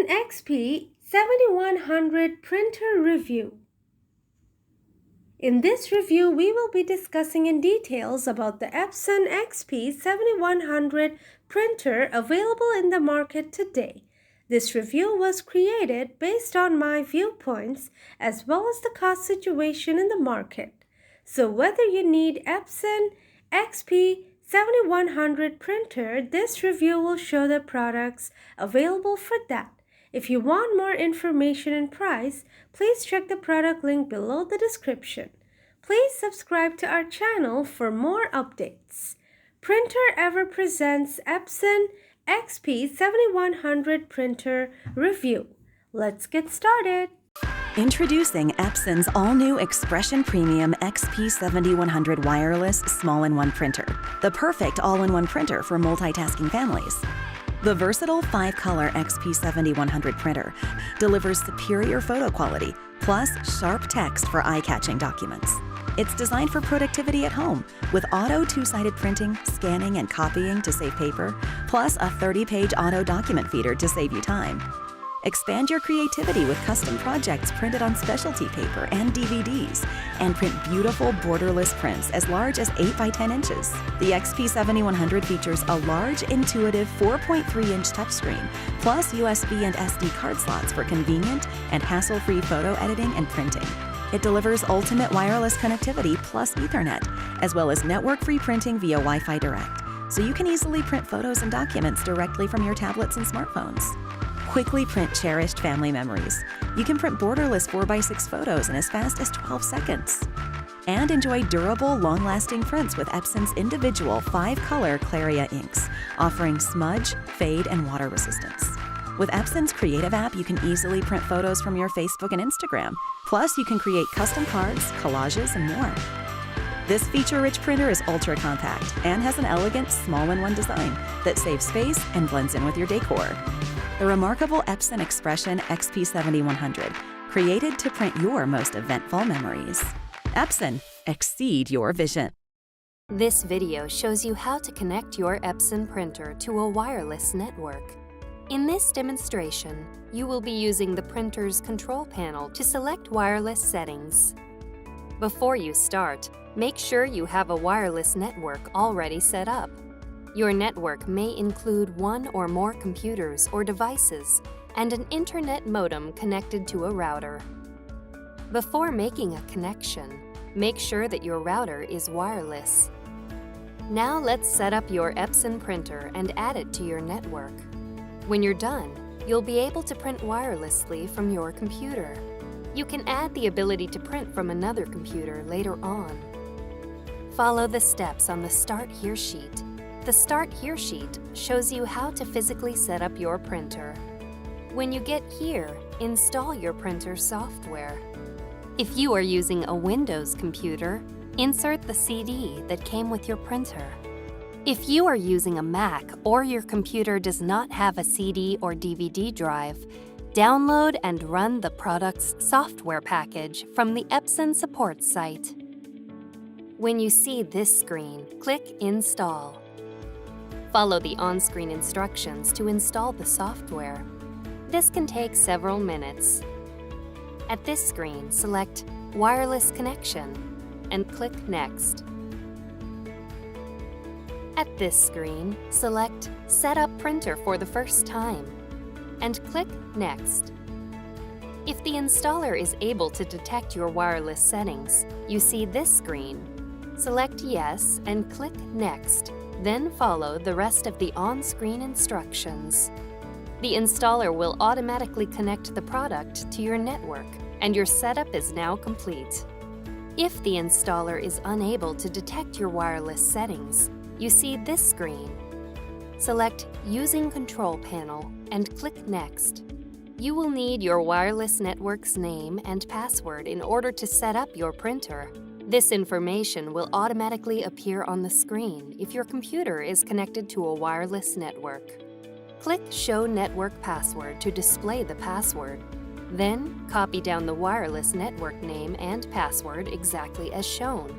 Epson XP-7100 Printer Review. In this review, we will be discussing in details about the Epson XP-7100 printer available in the market today. This review was created based on my viewpoints as well as the cost situation in the market. So whether you need Epson XP-7100 printer, this review will show the products available for that. If you want more information and price, please check the product link below the description. Please subscribe to our channel for more updates. Printer Ever presents Epson XP-7100 printer review. Let's get started. Introducing Epson's all-new Expression Premium XP-7100 wireless small-in-one printer, the perfect all-in-one printer for multitasking families. The versatile 5-color XP-7100 printer delivers superior photo quality, plus sharp text for eye-catching documents. It's designed for productivity at home, with auto two-sided printing, scanning, and copying to save paper, plus a 30-page auto document feeder to save you time. Expand your creativity with custom projects printed on specialty paper and DVDs, and print beautiful borderless prints as large as 8 by 10 inches. The XP-7100 features a large, intuitive 4.3-inch touchscreen, plus USB and SD card slots for convenient and hassle-free photo editing and printing. It delivers ultimate wireless connectivity plus Ethernet, as well as network-free printing via Wi-Fi Direct, so you can easily print photos and documents directly from your tablets and smartphones. Quickly print cherished family memories. You can print borderless 4x6 photos in as fast as 12 seconds. And enjoy durable, long-lasting prints with Epson's individual 5-color Claria inks, offering smudge, fade, and water resistance. With Epson's Creative app, you can easily print photos from your Facebook and Instagram. Plus, you can create custom cards, collages, and more. This feature-rich printer is ultra-compact and has an elegant, small-in-one design that saves space and blends in with your decor. The remarkable Epson Expression XP-7100, created to print your most eventful memories. Epson, exceed your vision. This video shows you how to connect your Epson printer to a wireless network. In this demonstration, you will be using the printer's control panel to select wireless settings. Before you start, make sure you have a wireless network already set up. Your network may include one or more computers or devices and an internet modem connected to a router. Before making a connection, make sure that your router is wireless. Now let's set up your Epson printer and add it to your network. When you're done, you'll be able to print wirelessly from your computer. You can add the ability to print from another computer later on. Follow the steps on the Start Here sheet. The Start Here sheet shows you how to physically set up your printer. When you get here, install your printer software. If you are using a Windows computer, insert the CD that came with your printer. If you are using a Mac or your computer does not have a CD or DVD drive, download and run the product's software package from the Epson support site. When you see this screen, click Install. Follow the on-screen instructions to install the software. This can take several minutes. At this screen, select Wireless Connection and click Next. At this screen, select Set up printer for the first time and click Next. If the installer is able to detect your wireless settings, you see this screen. Select Yes and click Next. Then follow the rest of the on-screen instructions. The installer will automatically connect the product to your network, and your setup is now complete. If the installer is unable to detect your wireless settings, you see this screen. Select Using Control Panel and click Next. You will need your wireless network's name and password in order to set up your printer. This information will automatically appear on the screen if your computer is connected to a wireless network. Click Show Network Password to display the password. Then, copy down the wireless network name and password exactly as shown.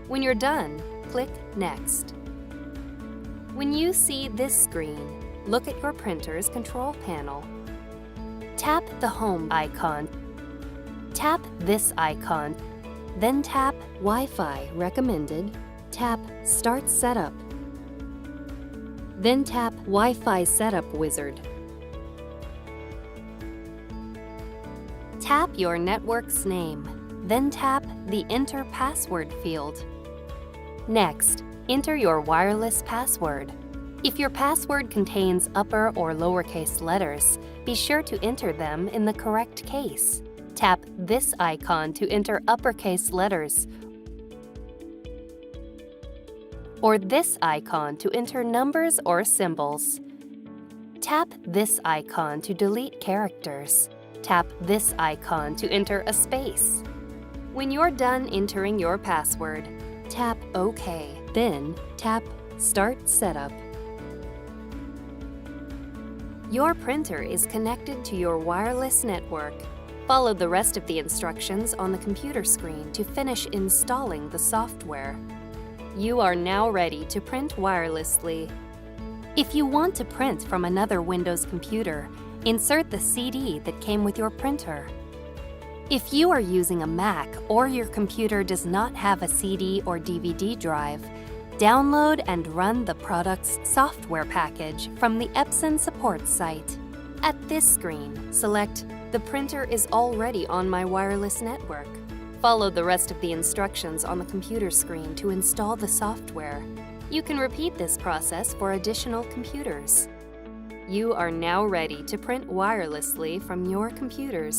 When you're done, click Next. When you see this screen, look at your printer's control panel. Tap the Home icon. Tap this icon, then tap Wi-Fi recommended. Tap Start Setup. Then tap Wi-Fi Setup Wizard. Tap your network's name, then tap the Enter Password field. Next, enter your wireless password. If your password contains upper or lowercase letters, be sure to enter them in the correct case. Tap this icon to enter uppercase letters, or this icon to enter numbers or symbols. Tap this icon to delete characters. Tap this icon to enter a space. When you're done entering your password, tap OK, then tap Start Setup. Your printer is connected to your wireless network. Follow the rest of the instructions on the computer screen to finish installing the software. You are now ready to print wirelessly. If you want to print from another Windows computer, insert the CD that came with your printer. If you are using a Mac or your computer does not have a CD or DVD drive, download and run the product's software package from the Epson support site. At this screen, select "The printer is already on my wireless network." Follow the rest of the instructions on the computer screen to install the software. You can repeat this process for additional computers. You are now ready to print wirelessly from your computers.